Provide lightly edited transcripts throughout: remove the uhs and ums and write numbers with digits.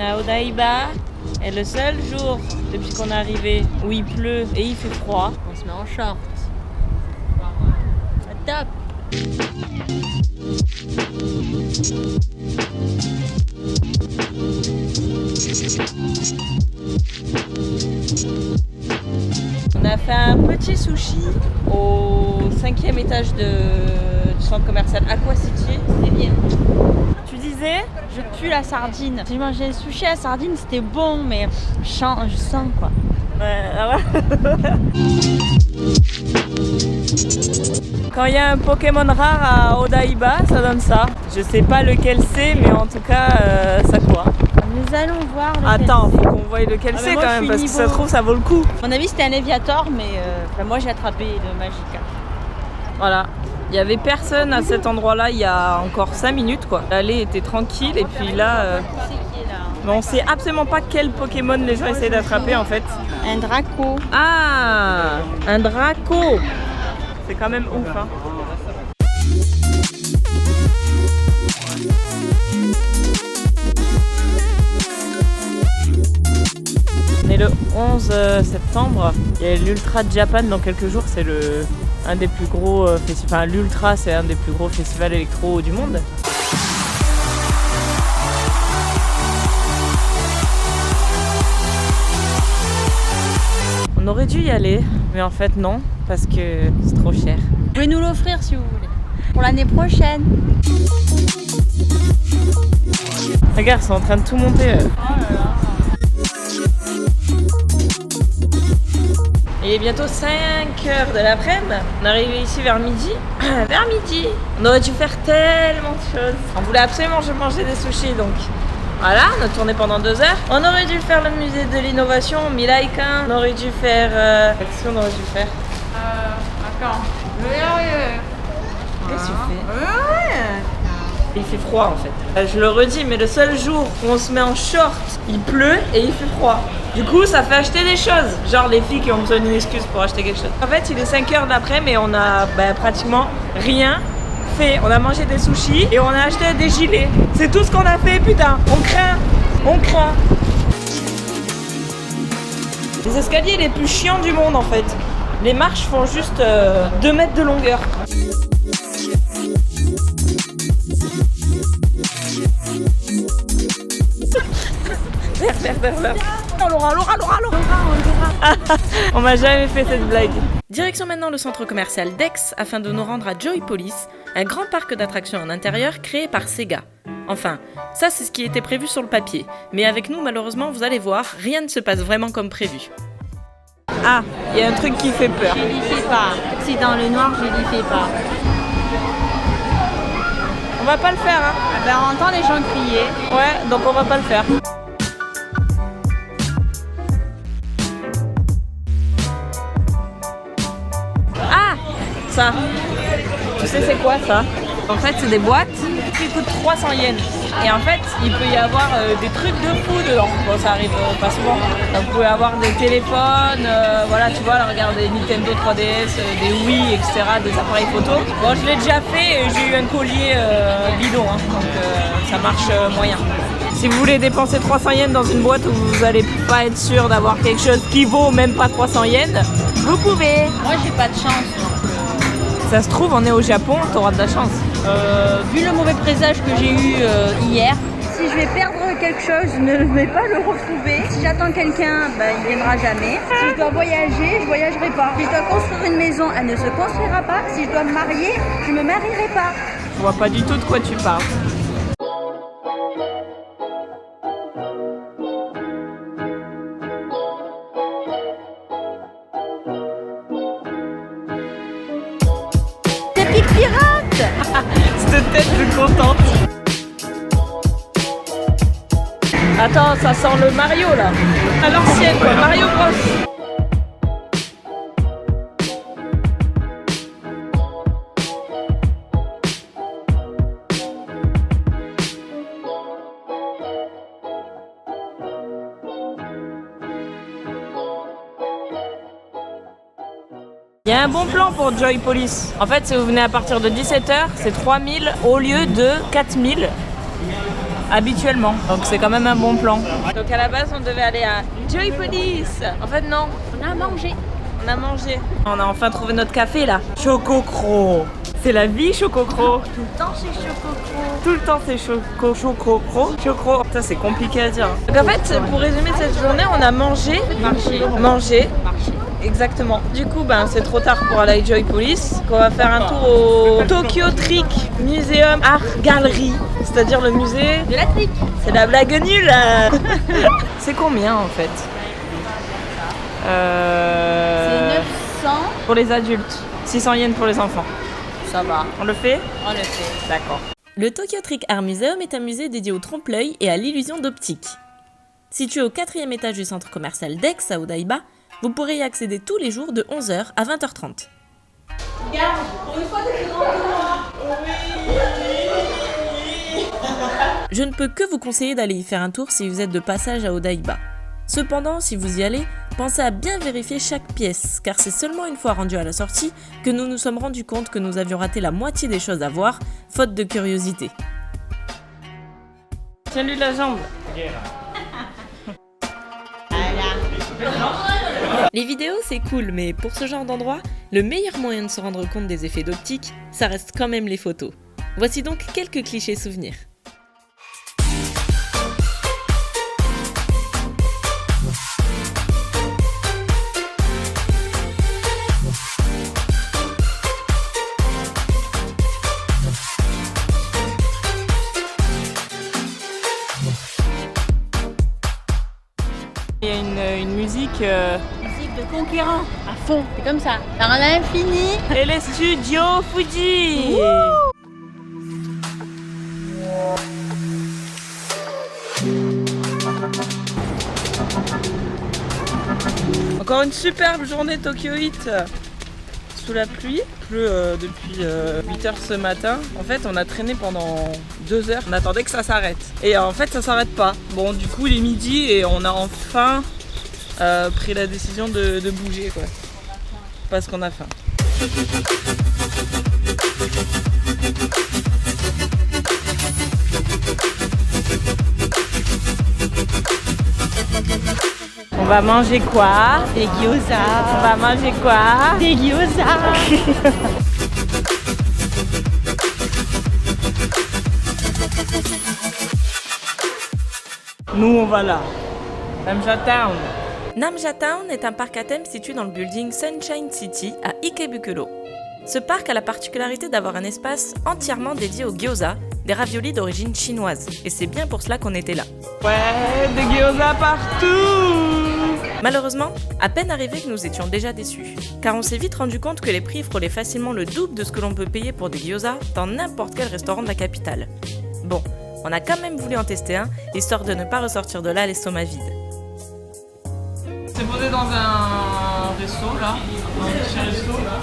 à Odaiba. Et le seul jour depuis qu'on est arrivé où il pleut et il fait froid, on se met en short. Top. On a fait un petit sushi au 5e étage du centre commercial Aqua City. C'était bien. Tu disais, je pue la sardine. J'ai mangé le sushi à la sardine, c'était bon, mais je sens quoi. Quand il y a un Pokémon rare à Odaiba, ça donne ça. Je sais pas lequel c'est, mais en tout cas, ça quoi. Nous allons voir lequel. Attends, faut qu'on voie lequel c'est quand même, parce que ça se trouve, ça vaut le coup. À mon avis, c'était un Eviator, mais moi j'ai attrapé le Magica. Voilà. Il y avait personne à cet endroit-là il y a encore 5 minutes quoi. L'allée était tranquille et puis là, mais on sait absolument pas quel Pokémon les gens essaient d'attraper en fait. Un Draco. Ah, un Draco. C'est quand même ouf hein. On est le 11 septembre. Il y a l'Ultra Japan dans quelques jours, c'est un des plus gros festivals. Enfin, l'Ultra, c'est un des plus gros festivals électro du monde. On aurait dû y aller, mais en fait non, parce que c'est trop cher. Vous pouvez nous l'offrir si vous voulez, pour l'année prochaine. Regarde, ils sont en train de tout monter. Oh là là. Il est bientôt 5h de l'après-midi. On est arrivé ici vers midi. Vers midi. On aurait dû faire tellement de choses. On voulait absolument manger des sushis, donc voilà, on a tourné pendant 2 heures. On aurait dû faire le musée de l'innovation, Milaika. On aurait dû faire... Qu'est-ce qu'on aurait dû faire? Attends. Qu'est-ce que tu fais? Il fait froid en fait. Je le redis, mais le seul jour où on se met en short, il pleut et il fait froid. Du coup, ça fait acheter des choses. Genre les filles qui ont besoin d'une excuse pour acheter quelque chose. En fait, il est 5h de l'après-midi, mais on a pratiquement rien fait. On a mangé des sushis et on a acheté des gilets. C'est tout ce qu'on a fait, putain. On craint. On craint. Les escaliers les plus chiants du monde en fait. Les marches font juste 2 mètres de longueur. Merde. Laura. On m'a jamais fait cette blague. Direction maintenant le centre commercial d'Aix afin de nous rendre à Joypolis, un grand parc d'attractions en intérieur créé par Sega. Enfin, ça c'est ce qui était prévu sur le papier. Mais avec nous, malheureusement, vous allez voir, rien ne se passe vraiment comme prévu. Ah, il y a un truc qui fait peur. Je n'y fais pas. Si dans le noir, je n'y fais pas. On va pas le faire, hein. Ah ben, on entend les gens crier. Ouais, donc on va pas le faire. Ah, ça. Tu sais c'est quoi ça? En fait, c'est des boîtes qui coûtent 300 yens. Et en fait, il peut y avoir des trucs de fou dedans. Bon, ça arrive pas souvent. Donc, vous pouvez avoir des téléphones, voilà, tu vois, là, regarde, des Nintendo 3DS, des Wii, etc., des appareils photo. Bon, je l'ai déjà fait et j'ai eu un collier bidon, hein, donc ça marche moyen. Si vous voulez dépenser 300 yens dans une boîte où vous n'allez pas être sûr d'avoir quelque chose qui vaut même pas 300 yens, vous pouvez. Moi, j'ai pas de chance. Ça se trouve, on est au Japon, t'auras de la chance. Vu le mauvais présage que j'ai eu hier, si je vais perdre quelque chose, je ne vais pas le retrouver. Si j'attends quelqu'un, il ne viendra jamais. Si je dois voyager, je ne voyagerai pas. Si je dois construire une maison, elle ne se construira pas. Si je dois me marier, je ne me marierai pas. Je vois pas du tout de quoi tu parles. Pirate. Cette tête de contente. Attends, ça sent le Mario là. À l'ancienne quoi, Mario Bros. Il y a un bon plan pour Joypolis. En fait, si vous venez à partir de 17h, c'est 3000 au lieu de 4000. habituellement. Donc c'est quand même un bon plan. Donc à la base on devait aller à Joy Police. En fait non, On a mangé. on a mangé. On a enfin trouvé notre café là. Chococro. C'est la vie Chococro. Tout le temps c'est chococro. Tout le temps c'est Chococro. Chocro. Ça c'est compliqué à dire. Donc en fait pour résumer cette journée on a mangé. Mangé. Exactement. Du coup, c'est trop tard pour aller à Joy Police. On va faire un tour au Tokyo Trick Museum Art Gallery, c'est-à-dire le musée De la trique. C'est la blague nulle. C'est combien en fait C'est 900. Pour les adultes, 600 yens pour les enfants. Ça va. On le fait? On le fait. D'accord. Le Tokyo Trick Art Museum est un musée dédié au trompe-l'œil et à l'illusion d'optique. Situé au 4e étage du centre commercial d'Aix à Odaiba, vous pourrez y accéder tous les jours de 11h à 20h30. Regarde, pour une fois t'es plus grand que moi. Je ne peux que vous conseiller d'aller y faire un tour si vous êtes de passage à Odaiba. Cependant, si vous y allez, pensez à bien vérifier chaque pièce, car c'est seulement une fois rendu à la sortie que nous nous sommes rendus compte que nous avions raté la moitié des choses à voir, faute de curiosité. Tiens-lui la jambe. Les vidéos c'est cool, mais pour ce genre d'endroit, le meilleur moyen de se rendre compte des effets d'optique, ça reste quand même les photos. Voici donc quelques clichés souvenirs. Il y a une musique Musique de conquérant. À fond. C'est comme ça. Par l'infini. et les studios Fuji. Encore une superbe journée Tokyo Heat sous la pluie. Il pleut depuis 8h ce matin. En fait, on a traîné pendant 2 heures. On attendait que ça s'arrête. Et en fait, ça s'arrête pas. Bon, du coup, il est midi et on a enfin pris la décision de bouger, quoi. Parce qu'on a faim. On va manger quoi? Des gyoza. On va manger quoi? Des gyoza. Nous, on va là. Namja Town. Namja Town est un parc à thème situé dans le building Sunshine City à Ikebukuro. Ce parc a la particularité d'avoir un espace entièrement dédié aux gyoza, des raviolis d'origine chinoise, et c'est bien pour cela qu'on était là. Ouais, des gyoza partout. Malheureusement, à peine arrivés que nous étions déjà déçus, car on s'est vite rendu compte que les prix frôlaient facilement le double de ce que l'on peut payer pour des gyoza dans n'importe quel restaurant de la capitale. Bon, on a quand même voulu en tester un, histoire de ne pas ressortir de là l'estomac vide. C'est posé dans un resto là, dans un petit resto là,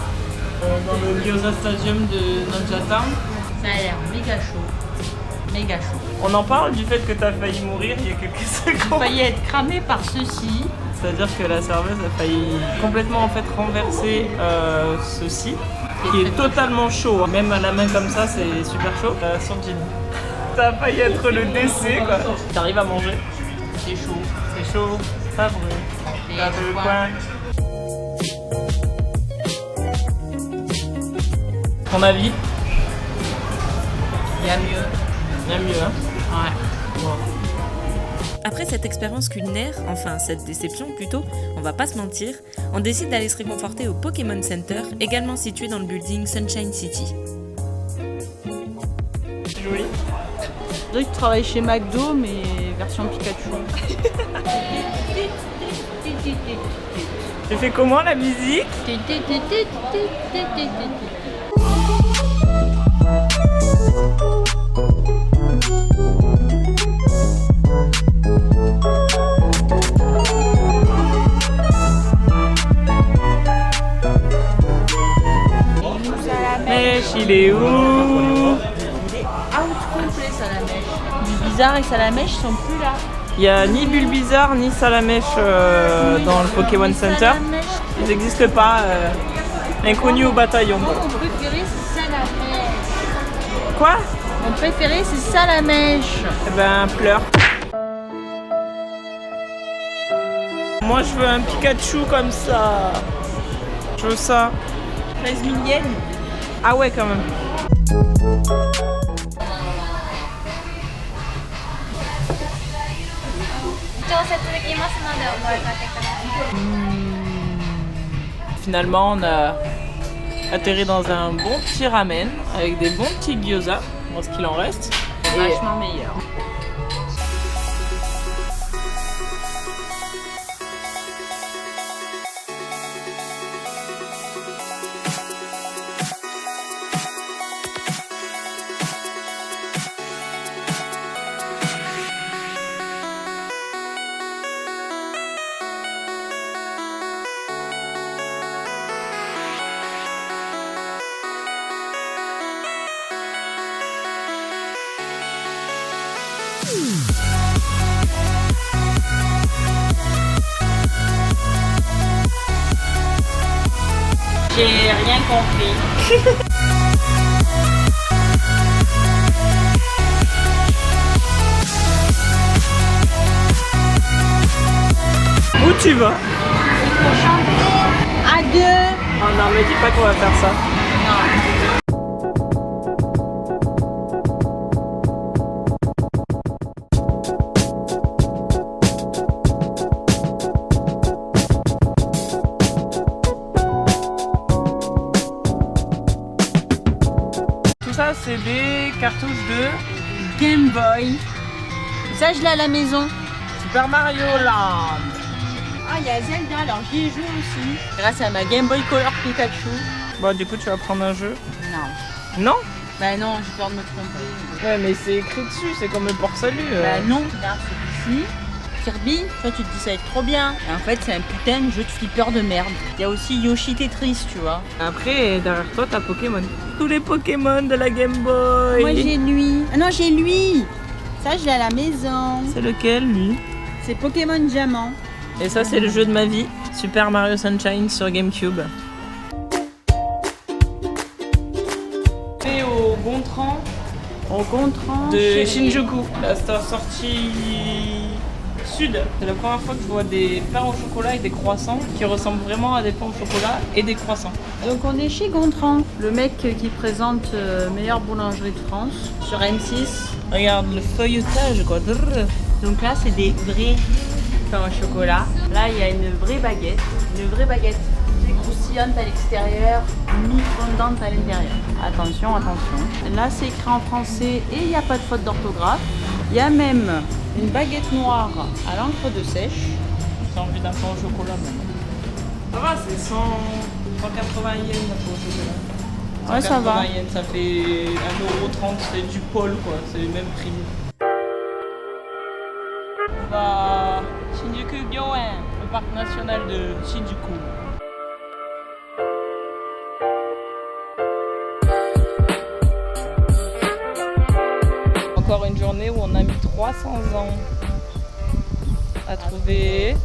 dans le Gyoza Stadium de Namja Town. Ça a l'air méga chaud. Méga chaud. On en parle du fait que t'as failli mourir il y a quelques J'ai secondes. failli être cramé par ceci. C'est-à-dire que la serveuse a failli complètement en fait renverser ceci, qui est totalement chaud. Même à la main comme ça, c'est super chaud. Son jean. Ça a failli être le décès quoi. T'arrives à manger? C'est chaud. C'est chaud, ça brûle. T'as le coin. Ton avis? Il y a mieux. Il y a mieux hein? Ouais. Bon. Après cette expérience culinaire, enfin cette déception plutôt, on va pas se mentir, on décide d'aller se réconforter au Pokémon Center, également situé dans le building Sunshine City. C'est joli. Je dirais que tu travailles chez McDo, mais version Pikachu. Tu fais comment la musique? Mèche, il est où? Il est out complet, Salamèche. Bulbizarre et Salamèche sont plus là. Il n'y a ni Bulbizarre ni Salamèche dans le Pokémon Center. Ils n'existent pas. Inconnus au bataillon. Mon préféré, c'est Salamèche. Quoi? Mon Mon préféré, c'est Salamèche. Eh ben, pleure. Moi, je veux un Pikachu comme ça. Je veux ça. 13 000 yens. Ah ouais, quand même. Finalement, on a atterri dans un bon petit ramen avec des bons petits gyoza, dans ce qu'il en reste. Vachement meilleur. J'ai rien compris. Où tu vas? À deux. Oh non, me dis pas qu'on va faire ça. Tout ça, c'est des cartouches de Game Boy. Ça, je l'ai à la maison. Super Mario Land. Ah, il y a Zelda, alors j'y ai joué aussi. Grâce à ma Game Boy Color Pikachu. Bon, du coup, tu vas prendre un jeu? Non. Non? Bah non, j'ai peur de me tromper. Ouais, mais c'est écrit dessus, c'est comme le port-salut. Bah non, regarde, c'est ici. Kirby, toi tu te dis ça va être trop bien. Et en fait, c'est un putain de jeu de flipper de merde. Il y a aussi Yoshi Tetris, tu vois. Après, derrière toi, t'as Pokémon. Tous les Pokémon de la Game Boy. Moi, j'ai lui. Ah non, j'ai lui. Ça, je l'ai à la maison. C'est lequel, lui? C'est Pokémon Diamant. Et ça, c'est le jeu de ma vie. Super Mario Sunshine sur GameCube. Et au Gontran. Au Gontran. De Shinjuku. La sortie sud. C'est la première fois que je vois des pains au chocolat et des croissants qui ressemblent vraiment à des pains au chocolat et des croissants. Donc on est chez Gontran, le mec qui présente meilleure boulangerie de France sur M6. Regarde le feuilletage, quoi. Donc là, c'est des vrais pains au chocolat. Là, il y a une vraie baguette croustillante à l'extérieur, mi-fondante à l'intérieur. Attention, attention. Là, c'est écrit en français et il n'y a pas de faute d'orthographe. Il y a même une baguette noire à l'encre de sèche. J'ai envie d'un pain au chocolat maintenant. Ça va, c'est 180 yens le pain au chocolat. Ouais, ça va. 180 yens, ça fait 1,30 €, c'est du pôle quoi, c'est le même prix. On va à Shinjuku Gyoen, le parc national de Shinjuku. Encore une journée où on a mis 300 ans à trouver.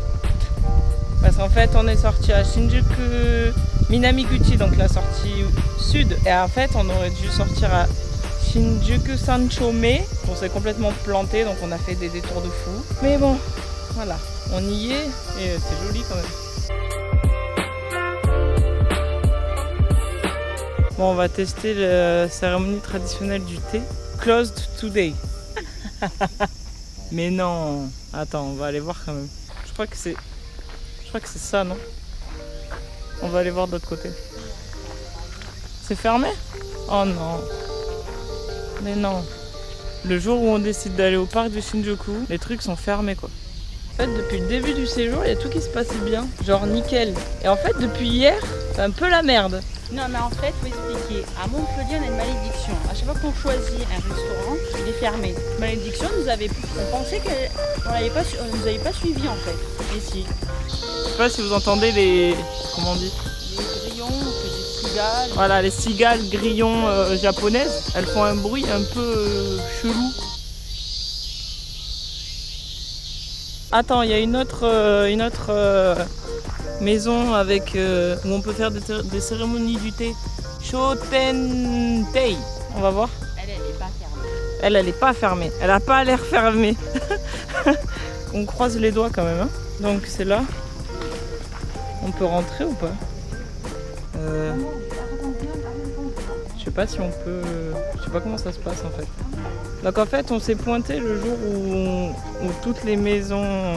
Parce qu'en fait, on est sorti à Shinjuku Minamiguchi, donc la sortie sud. Et en fait, on aurait dû sortir à Shinjuku Sanchome. On s'est complètement planté, donc on a fait des détours de fou. Mais bon, voilà, on y est et c'est joli quand même. Bon, on va tester la cérémonie traditionnelle du thé. Closed today. Mais non. Attends, on va aller voir quand même. Je crois que c'est ça, non? On va aller voir de l'autre côté. C'est fermé? Oh non. Mais non. Le jour où on décide d'aller au parc de Shinjuku, les trucs sont fermés quoi. En fait, depuis le début du séjour, il y a tout qui se passait bien. Genre nickel. Et en fait, depuis hier, c'est un peu la merde. Non, mais en fait, faut expliquer. À Montpellier, on a une malédiction. À chaque fois qu'on choisit un restaurant, il est fermé. Malédiction, on pensait qu'on nous avait pas suivis en fait. Et si. Je sais pas si vous entendez les... Comment on dit? Les grillons, des cigales. Voilà, les cigales grillons japonaises. Elles font un bruit un peu chelou. Attends, il y a une autre maison avec où on peut faire des cérémonies du thé. Shotentei. On va voir. Elle est pas fermée. Elle est pas fermée. Elle a pas l'air fermée. On croise les doigts quand même. Hein. Donc c'est là. On peut rentrer ou pas? Je sais pas si on peut... Je sais pas comment ça se passe en fait. Donc en fait on s'est pointé le jour où toutes les maisons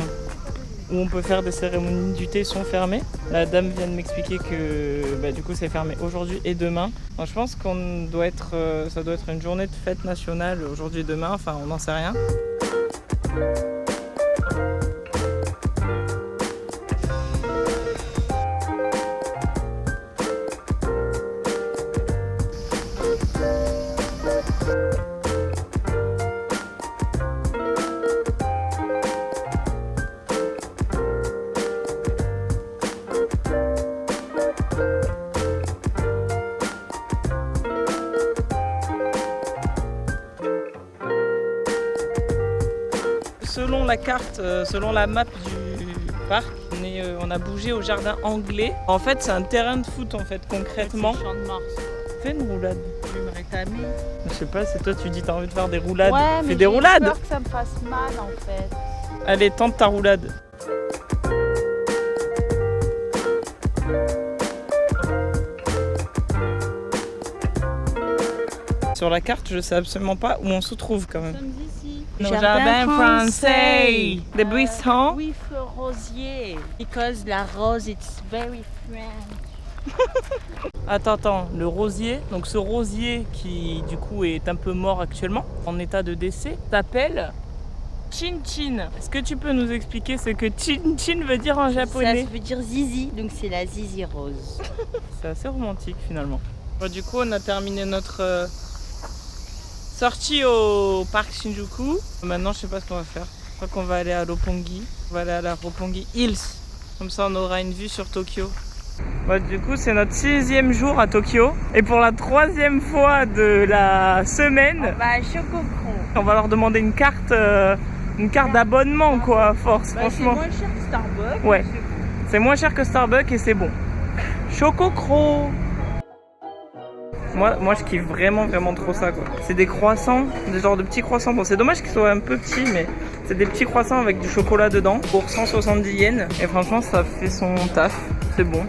où on peut faire des cérémonies du thé sont fermées. La dame vient de m'expliquer que du coup c'est fermé aujourd'hui et demain. Donc, je pense qu'on doit être, ça doit être une journée de fête nationale aujourd'hui et demain, enfin on n'en sait rien. Selon la carte, selon la map du parc, on a bougé au jardin anglais. En fait, c'est un terrain de foot en fait, concrètement. Champ de Mars. Fais une roulade. Je vais me réclamer. Je sais pas, c'est toi, tu dis t'as envie de faire des roulades. Ouais, Fais mais des roulades. j'ai peur que ça me fasse mal en fait. Allez, tente ta roulade. Sur la carte, je sais absolument pas où on se trouve quand même. Nous sommes ici. Nos jardins français. Des buissons. Oui, rosier. Because la rose, it's very French. Attends, le rosier. Donc ce rosier qui du coup est un peu mort actuellement, en état de décès, s'appelle Chin Chin. Est-ce que tu peux nous expliquer ce que Chin Chin veut dire en japonais? Ça veut dire zizi, donc c'est la zizi rose. C'est assez romantique finalement. Bon, du coup on a terminé notre sortie au parc Shinjuku. Maintenant je sais pas ce qu'on va faire. Je crois qu'on va aller à Roppongi. On va aller à la Roppongi Hills. Comme ça on aura une vue sur Tokyo. Bon, du coup c'est notre 6e jour à Tokyo. Et pour la 3e fois de la semaine, On va à Shokokro. on va leur demander une carte d'abonnement quoi, à force franchement. C'est moins cher que Starbucks. Ouais. C'est moins cher que Starbucks et c'est bon. Chococro. Moi je kiffe vraiment trop ça quoi. C'est des croissants, des genres de petits croissants. Bon c'est dommage qu'ils soient un peu petits mais c'est des petits croissants avec du chocolat dedans pour 170 yens. Et franchement ça fait son taf, c'est bon.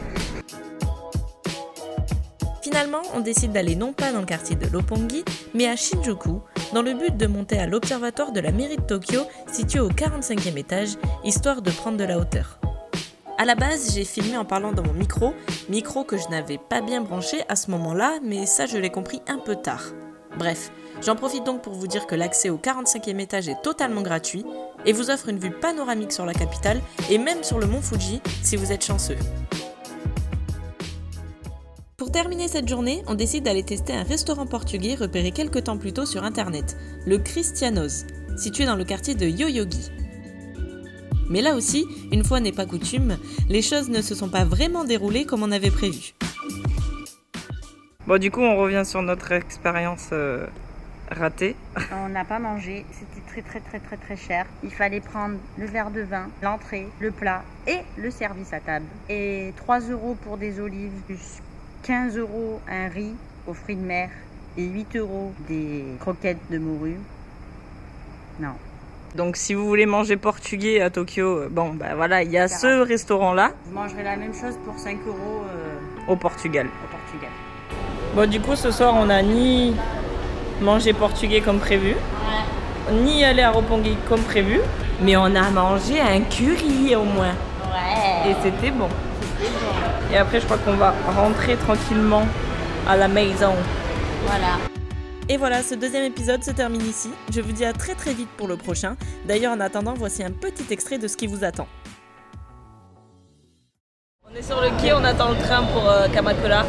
Finalement, on décide d'aller non pas dans le quartier de Roppongi, mais à Shinjuku, dans le but de monter à l'observatoire de la mairie de Tokyo, situé au 45e étage, histoire de prendre de la hauteur. À la base, j'ai filmé en parlant dans mon micro que je n'avais pas bien branché à ce moment-là, mais ça je l'ai compris un peu tard. Bref, j'en profite donc pour vous dire que l'accès au 45e étage est totalement gratuit et vous offre une vue panoramique sur la capitale et même sur le mont Fuji si vous êtes chanceux. Pour terminer cette journée, on décide d'aller tester un restaurant portugais repéré quelques temps plus tôt sur internet, le Cristiano's, situé dans le quartier de Yoyogi. Mais là aussi, une fois n'est pas coutume, les choses ne se sont pas vraiment déroulées comme on avait prévu. Bon du coup on revient sur notre expérience ratée. On n'a pas mangé, c'était très cher. Il fallait prendre le verre de vin, l'entrée, le plat et le service à table. Et 3 € pour des olives, plus 15 € un riz aux fruits de mer et 8 € des croquettes de morue. Non. Donc si vous voulez manger portugais à Tokyo, voilà, il y a ce restaurant-là. Vous mangerez la même chose pour 5 € au Portugal. Au Bon du coup ce soir on n'a ni mangé portugais comme prévu, ni aller à Roppongi comme prévu, mais on a mangé un curry au moins. Ouais. Et c'était bon. Et après je crois qu'on va rentrer tranquillement à la maison. Voilà. Et voilà, ce deuxième épisode se termine ici. Je vous dis à très vite pour le prochain. D'ailleurs, en attendant, voici un petit extrait de ce qui vous attend. On est sur le quai, on attend le train pour Kamakura.